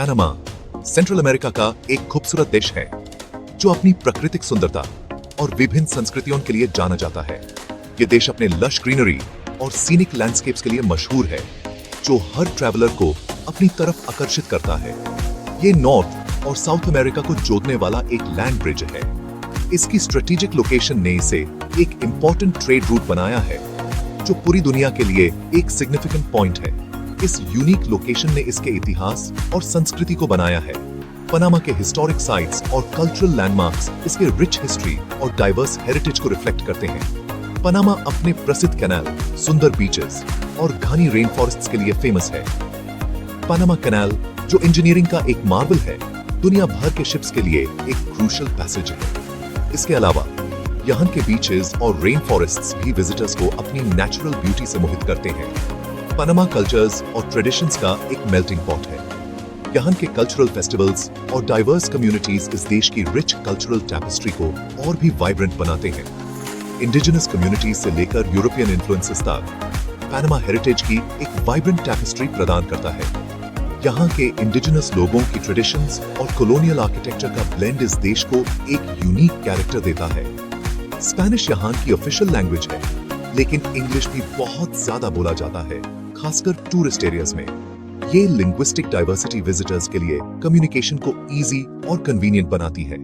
Panama central America का एक खूबसूरत देश है जो अपनी प्राकृतिक सुंदरता और विभिन्न संस्कृतियों के लिए जाना जाता है। ये देश अपने लश ग्रीनरी और सीनिक लैंडस्केप्स के लिए मशहूर है, जो हर ट्रैवलर को अपनी तरफ आकर्षित करता है। ये नॉर्थ और साउथ अमेरिका को जोड़ने वाला एक लैंड ब्रिज है। इसकी स्ट्रेटेजिक लोकेशन ने इसे एक इंपॉर्टेंट ट्रेड रूट बनाया है, जो पूरी दुनिया के लिए एक सिग्निफिकेंट पॉइंट है। इस यूनिक लोकेशन ने इसके इतिहास और संस्कृति को बनाया है। पनामा के हिस्टोरिक साइट्स और कल्चरल लैंडमार्क्स इसके रिच हिस्ट्री और डाइवर्स हेरिटेज को रिफ्लेक्ट करते हैं। पनामा अपने प्रसिद्ध कैनाल, सुंदर बीचेस और घनी रेन फॉरेस्ट्स के लिए फेमस है। पनामा कैनाल, जो इंजीनियरिंग का एक मार्वल है, दुनिया भर के शिप्स के लिए एक क्रूशियल पैसेज है। इसके अलावा यहाँ के बीचेस और रेन फॉरेस्ट्स भी विजिटर्स को अपनी नेचुरल ब्यूटी से मोहित करते हैं। पनामा कल्चर्स और ट्रेडिशंस का एक मेल्टिंग पॉट है। यहाँ के कल्चरल फेस्टिवल्स और डाइवर्स कम्युनिटीज इस देश की रिच कल्चरल टैपेस्ट्री को और भी वाइब्रेंट बनाते हैं। इंडिजिनस कम्युनिटीज से लेकर यूरोपियन इन्फ्लुएंसेस तक पनामा हेरिटेज की एक वाइब्रेंट टैपेस्ट्री प्रदान करता है। यहाँ के इंडिजिनस लोगों की ट्रेडिशंस और कॉलोनियल आर्किटेक्चर का ब्लेंड इस देश को एक यूनिक कैरेक्टर देता है। स्पेनिश यहाँ की ऑफिशियल लैंग्वेज है, लेकिन इंग्लिश भी बहुत ज्यादा बोला जाता है, खासकर टूरिस्ट एरियाज में। ये लिंग्विस्टिक डाइवर्सिटी विजिटर्स के लिए कम्युनिकेशन को इजी और कन्वीनियंट बनाती है।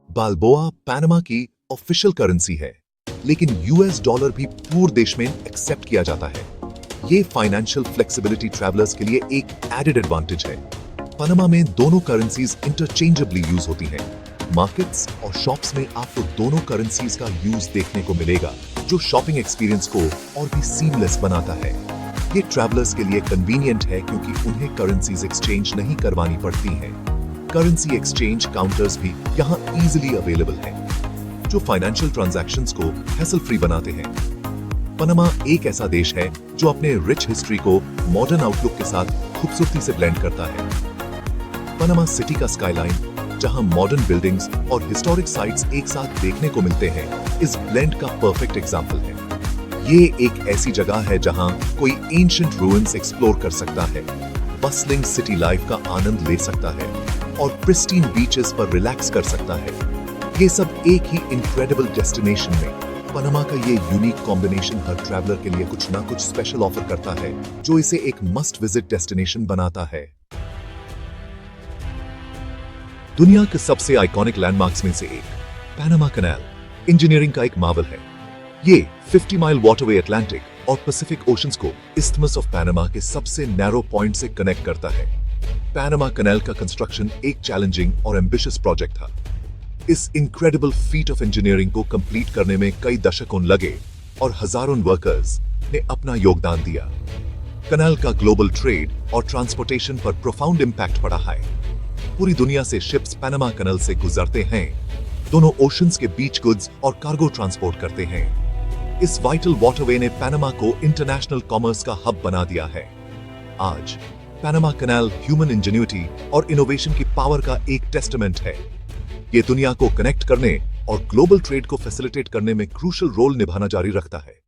बाल्बोआ पनामा की ऑफिशियल करेंसी है, लेकिन यूएस डॉलर भी पूरे देश में एक्सेप्ट किया जाता है। ये फाइनेंशियल फ्लेक्सिबिलिटी ट्रैवलर्स के लिए एक एडेड एडवांटेज है। पनामा में दोनों करेंसीज इंटरचेंजेबली यूज होती हैं। मार्केट्स और शॉप्स में आपको दोनों करेंसीज का यूज देखने को मिलेगा, जो शॉपिंग एक्सपीरियंस को और भी सीमलेस बनाता है। ये ट्रैवलर्स के लिए कन्वीनियंट है क्योंकि उन्हें करेंसीज एक्सचेंज नहीं करवानी पड़ती हैं। करेंसी एक्सचेंज काउंटर्स भी यहाँ इजीली अवेलेबल हैं, जो फाइनेंशियल ट्रांजैक्शंस को हैसल फ्री बनाते हैं। पनामा एक ऐसा देश है जो अपने रिच हिस्ट्री को मॉडर्न आउटलुक के साथ खूबसूरती से ब्लेंड करता है। पनामा सिटी का स्काईलाइन, जहां मॉडर्न बिल्डिंग्स और हिस्टोरिक साइट्स एक साथ देखने को मिलते हैं, इस ब्लेंड का परफेक्ट एग्जाम्पल है। ये एक ऐसी जगह है जहां कोई एंशिएंट रूइंस एक्सप्लोर कर सकता है, बस्लिंग सिटी लाइफ का आनंद ले सकता है और प्रिस्टीन बीचेस पर रिलैक्स कर सकता है। ये सब एक ही इनक्रेडिबल डेस्टिनेशन में। पनामा का ये यूनिक कॉम्बिनेशन हर ट्रैवलर के लिए कुछ ना कुछ स्पेशल ऑफर करता है, जो इसे एक मस्ट विजिट डेस्टिनेशन बनाता है। दुनिया के सबसे आइकॉनिक लैंडमार्क्स में से एक पनामा कैनाल इंजीनियरिंग का एक मार्वल है। ये 50 माइल वाटरवे अटलांटिक और पैसिफिक ओशंस को इस्थमस ऑफ पनामा के सबसे नैरो पॉइंट से कनेक्ट करता है। पनामा कैनाल का कंस्ट्रक्शन एक चैलेंजिंग और एम्बिशियस प्रोजेक्ट था। इस इनक्रेडिबल फीट ऑफ इंजीनियरिंग को कंप्लीट करने में कई दशकों लगे और हजारों वर्कर्स ने अपना योगदान दिया। कैनाल का ग्लोबल ट्रेड और ट्रांसपोर्टेशन पर प्रोफाउंड इंपैक्ट पड़ा है। पूरी दुनिया से शिप्स पनामा कैनाल से गुजरते हैं, दोनों ओशंस के बीच गुड्स और कार्गो ट्रांसपोर्ट करते हैं। इस वाइटल वाटरवे ने पनामा को इंटरनेशनल कॉमर्स का हब बना दिया है। आज पनामा कैनाल ह्यूमन इंजेन्युइटी और इनोवेशन की पावर का एक टेस्टामेंट है। ये दुनिया को कनेक्ट करने और ग्लोबल ट्रेड को फैसिलिटेट करने में क्रूशियल रोल निभाना जारी रखता है।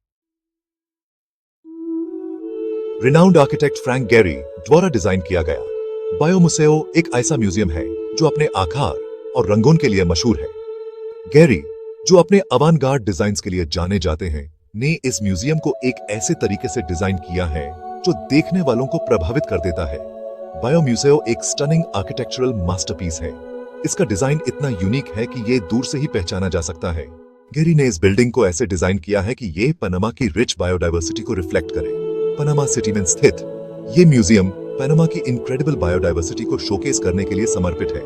रिनाउंड आर्किटेक्ट फ्रैंक गेरी द्वारा डिजाइन किया गया बायो मुसेओ एक ऐसा म्यूजियम है जो अपने आकार और रंगों के लिए मशहूर है। गेरी, जो अपने अवांगार्ड डिजाइन्स के लिए जाने जाते हैं, ने इस म्यूजियम को एक ऐसे तरीके से डिजाइन किया है जो देखने वालों को प्रभावित कर देता है। बायो म्यूजियम एक स्टनिंग आर्किटेक्चरल मास्टरपीस है। इसका डिजाइन इतना यूनिक है कि ये दूर से ही पहचाना जा सकता है। गेरी ने इस बिल्डिंग को ऐसे डिजाइन किया है कि ये पनामा की रिच बायोडाइवर्सिटी को रिफ्लेक्ट करे। पनामा सिटी में स्थित ये म्यूजियम पनामा की इनक्रेडिबल बायोडाइवर्सिटी को शोकेस करने के लिए समर्पित है।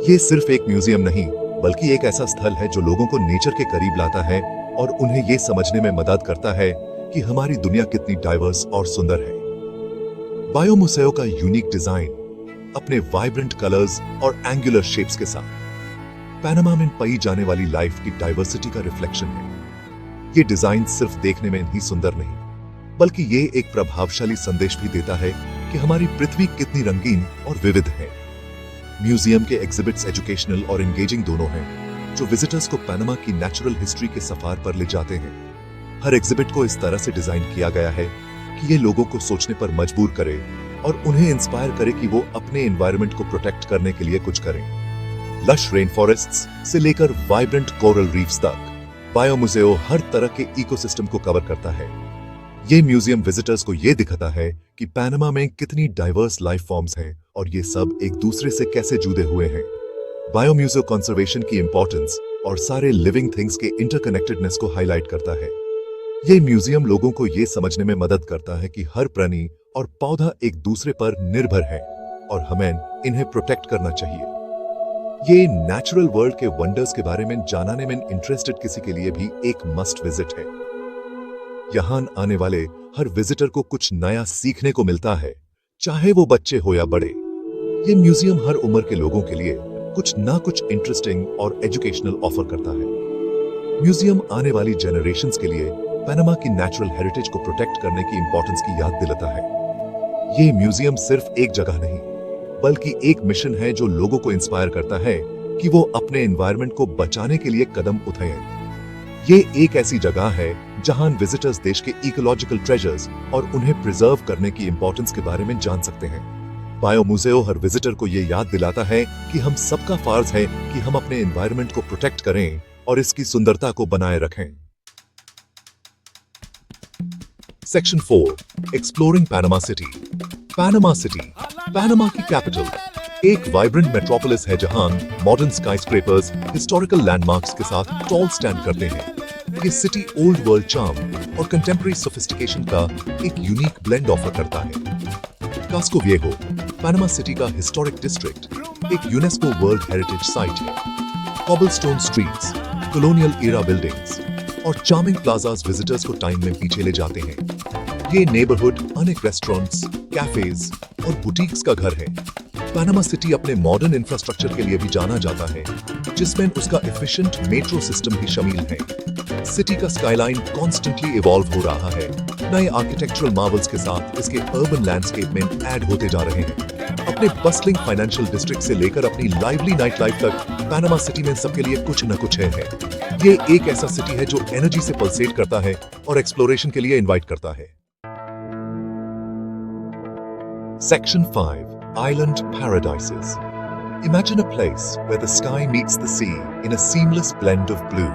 ये सिर्फ एक म्यूजियम नहीं, बल्कि एक ऐसा स्थल है जो लोगों को नेचर के करीब लाता है और उन्हें ये समझने में मदद करता है कि हमारी दुनिया कितनी डाइवर्स और सुंदर है। बायो मुसेओ का यूनिक डिजाइन अपने वाइब्रेंट कलर्स और एंगुलर शेप्स के साथ पनामा में पाई जाने वाली लाइफ की डाइवर्सिटी का रिफ्लेक्शन है। ये डिजाइन सिर्फ देखने में ही सुंदर नहीं, बल्कि ये एक प्रभावशाली संदेश भी देता है कि हमारी पृथ्वी कितनी रंगीन और विविध है। म्यूजियम के एग्जिबिट्स एजुकेशनल और एंगेजिंग दोनों हैं, जो विजिटर्स को पनामा की नेचुरल हिस्ट्री के सफर पर ले जाते हैं। हर एग्जिबिट को इस तरह से डिजाइन किया गया है कि ये लोगों को सोचने पर मजबूर करे और उन्हें इंस्पायर करे कि वो अपने एनवायरनमेंट को प्रोटेक्ट करने के लिए कुछ करें। लश रेन फॉरेस्ट्स से लेकर वाइब्रेंट कोरल रीफ्स तक, बायो म्यूजियो हर तरह के इकोसिस्टम को कवर करता है। ये म्यूजियम विजिटर्स को ये दिखाता है कि पनामा में कितनी डाइवर्स लाइफ फॉर्म्स हैं और ये सब एक दूसरे से कैसे जुड़े हुए हैं। बायो म्यूजियो कंजर्वेशन की इंपॉर्टेंस और सारे लिविंग थिंग्स के इंटरकनेक्टेडनेस को हाईलाइट करता है। ये म्यूजियम लोगों को ये समझने में मदद करता है कि हर प्राणी और पौधा एक दूसरे पर निर्भर है और हमें इन्हें प्रोटेक्ट करना चाहिए। ये नेचुरल वर्ल्ड के वंडर्स के बारे में जानने में इंटरेस्टेड किसी के लिए भी एक मस्ट विजिट है। यहां आने वाले हर विजिटर को कुछ नया सीखने को मिलता है, चाहे वो बच्चे हो या बड़े। ये म्यूजियम हर उम्र के लोगों के लिए कुछ ना कुछ इंटरेस्टिंग और एजुकेशनल ऑफर करता है। म्यूजियम आने वाली जनरेशंस के लिए पनामा की नेचुरल हेरिटेज को प्रोटेक्ट करने की इंपॉर्टेंस की याद दिलाता है। ये म्यूजियम सिर्फ एक जगह नहीं, बल्कि एक मिशन है जो लोगों को इंस्पायर करता है कि वो अपने एनवायरनमेंट को बचाने के लिए कदम उठाएं। ये एक ऐसी जगह है जहां विजिटर्स देश के इकोलॉजिकल ट्रेजर्स और उन्हें प्रिजर्व करने की इंपॉर्टेंस के बारे में जान सकते हैं। बायो म्यूजियो हर विजिटर को ये याद दिलाता है कि हम सबका फर्ज है कि हम अपने एनवायरनमेंट को प्रोटेक्ट करें और इसकी सुंदरता को बनाए रखें। Section 4, exploring Panama city. Panama city, Panama की कैपिटल, एक वाइब्रेंट मेट्रोपोलिस है जहां मॉडर्न स्काईस्क्रेपर्स हिस्टोरिकल लैंडमार्क्स के साथ टॉल स्टैंड करते हैं। ये सिटी ओल्ड वर्ल्ड चार्म और कंटेम्पररी सोफिस्टिकेशन का एक यूनिक ब्लेंड ऑफर करता है। कास्को विएगो, पनामा सिटी का हिस्टोरिक डिस्ट्रिक्ट, एक यूनेस्को वर्ल्ड हेरिटेज साइट है। Cobblestone streets, colonial era buildings और चार्मिंग प्लाजास विजिटर्स को टाइम में पीछे ले जाते हैं। ये नेबरहुड अनेक रेस्टोरेंट्स, कैफेज और बुटीक्स का घर है। पनामा सिटी अपने मॉडर्न इंफ्रास्ट्रक्चर के लिए भी जाना जाता है, जिसमें उसका एफिशिएंट मेट्रो सिस्टम भी शामिल है। सिटी का स्काईलाइन कॉन्स्टेंटली इवॉल्व हो रहा है, नए आर्किटेक्चरल मार्वल्स के साथ इसके अर्बन लैंडस्केप में ऐड होते जा रहे हैं। अपने बस्लिंग फाइनेंशियल डिस्ट्रिक्ट से लेकर अपनी लाइवली नाइट लाइफ तक, पनामा सिटी में सबके लिए कुछ न कुछ है। ये एक ऐसा सिटी है जो एनर्जी से पल्सेट करता है और एक्सप्लोरेशन के लिए इनवाइट करता है। Section 5, Island Paradises. Imagine a place where the sky meets the sea in a seamless blend of blue,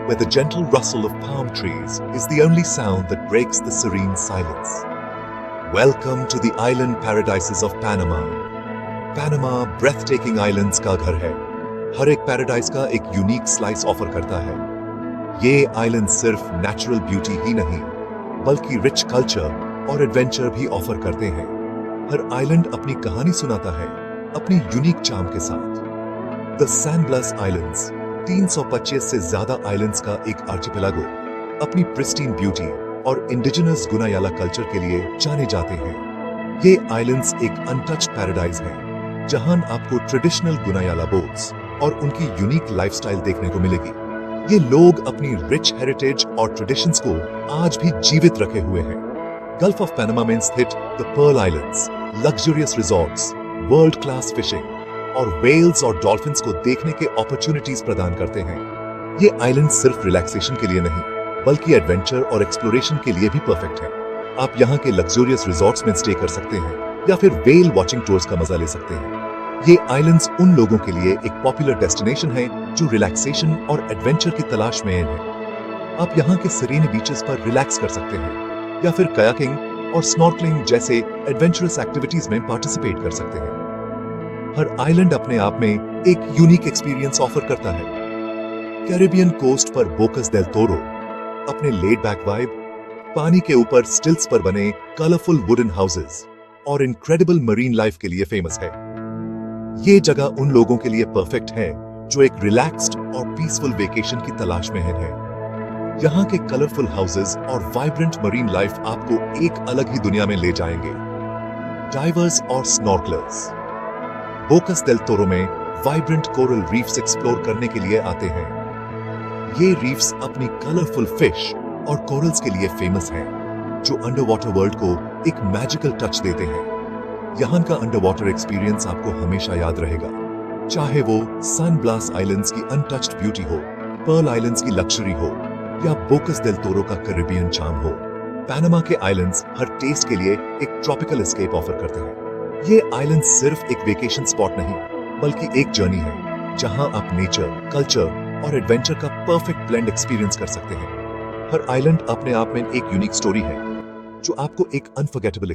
where the gentle rustle of palm trees is the only sound that breaks the serene silence. Welcome to the Island Paradises of Panama. Panama breathtaking islands का घर है। हर एक paradise का एक unique slice offer करता है। ये island सिर्फ नेचुरल ब्यूटी ही नहीं, बल्कि रिच कल्चर और एडवेंचर भी ऑफर करते हैं। हर आइलैंड अपनी कहानी सुनाता है, अपनी यूनिक चार्म के साथ। द सैन ब्लस आइलैंड्स, 325 से ज्यादा आइलैंड्स का एक आर्चिपेलागो, अपनी प्रिस्टीन ब्यूटी और इंडिजिनस गुनायाला कल्चर के लिए जाने जाते हैं। ये आइलैंड्स एक अनटच्ड पैराडाइज है, जहां आपको ट्रेडिशनल गुनायाला बोट्स और उनकी यूनिक लाइफस्टाइल देखने को मिलेगी। ये लोग अपनी रिच हेरिटेज और ट्रेडिशंस को आज भी जीवित रखे हुए हैं। गल्फ ऑफ पनामा में स्थित the Pearl Islands, luxurious resorts, world class fishing और व्हेल्स और डॉल्फिन्स को देखने के अपॉर्चुनिटीज प्रदान करते हैं। ये आइलैंड सिर्फ रिलैक्सेशन के लिए नहीं, बल्कि एडवेंचर और एक्सप्लोरेशन के लिए भी परफेक्ट है। आप यहाँ के लग्जरियस रिजॉर्ट्स में स्टे कर सकते हैं या फिर व्हेल वॉचिंग टूर्स का मजा ले सकते हैं। ये आइलैंड्स उन लोगों के लिए एक पॉपुलर डेस्टिनेशन है जो रिलैक्सेशन और एडवेंचर की तलाश में हैं। आप यहाँ के सरीन बीचेस पर रिलैक्स कर सकते हैं या फिर कयाकिंग और स्नॉर्कलिंग जैसे एडवेंचरस एक्टिविटीज में पार्टिसिपेट कर सकते हैं। हर आइलैंड अपने आप में एक यूनिक एक्सपीरियंस ऑफर करता है। कैरिबियन कोस्ट पर बोकस डेल तोरो अपने लेड बैक वाइब, पानी के ऊपर स्टिल्स पर बने कलरफुल वुडन हाउसेस और इनक्रेडिबल मरीन लाइफ के लिए फेमस है। ये जगह उन लोगों के लिए परफेक्ट है जो एक रिलैक्स्ड और पीसफुल वेकेशन की तलाश में है। यहाँ के कलरफुल हाउसेस और वाइब्रेंट मरीन लाइफ आपको एक अलग ही दुनिया में ले जाएंगे। डाइवर्स और स्नॉर्कलर्स बोकस डेल तोरो में वाइब्रेंट कोरल रीफ्स एक्सप्लोर करने के लिए आते हैं। ये रीफ्स अपनी कलरफुल फिश और कोरल्स के लिए फेमस हैं, जो अंडर वाटर वर्ल्ड को एक मैजिकल टच देते हैं। यहाँ का अंडर वाटर एक्सपीरियंस आपको हमेशा याद रहेगा, चाहे वो सन ब्लास आइलैंड्स की अनटच्ड ब्यूटी हो, पर्ल आइलैंड्स की लक्जरी हो या बोकस डेल तोरो का कैरिबियन चार्म हो। पैनामा के आइलैंड्स हर टेस्ट के लिए एक ट्रॉपिकल एस्केप ऑफर करते हैं। ये आइलैंड सिर्फ एक वेकेशन स्पॉट नहीं, बल्कि एक जर्नी है जहां आप नेचर, कल्चर और एडवेंचर का परफेक्ट ब्लेंड एक्सपीरियंस कर सकते हैं। हर आइलैंड अपने आप में एक यूनिक स्टोरी है जो आपको एक अनफॉरगेटेबल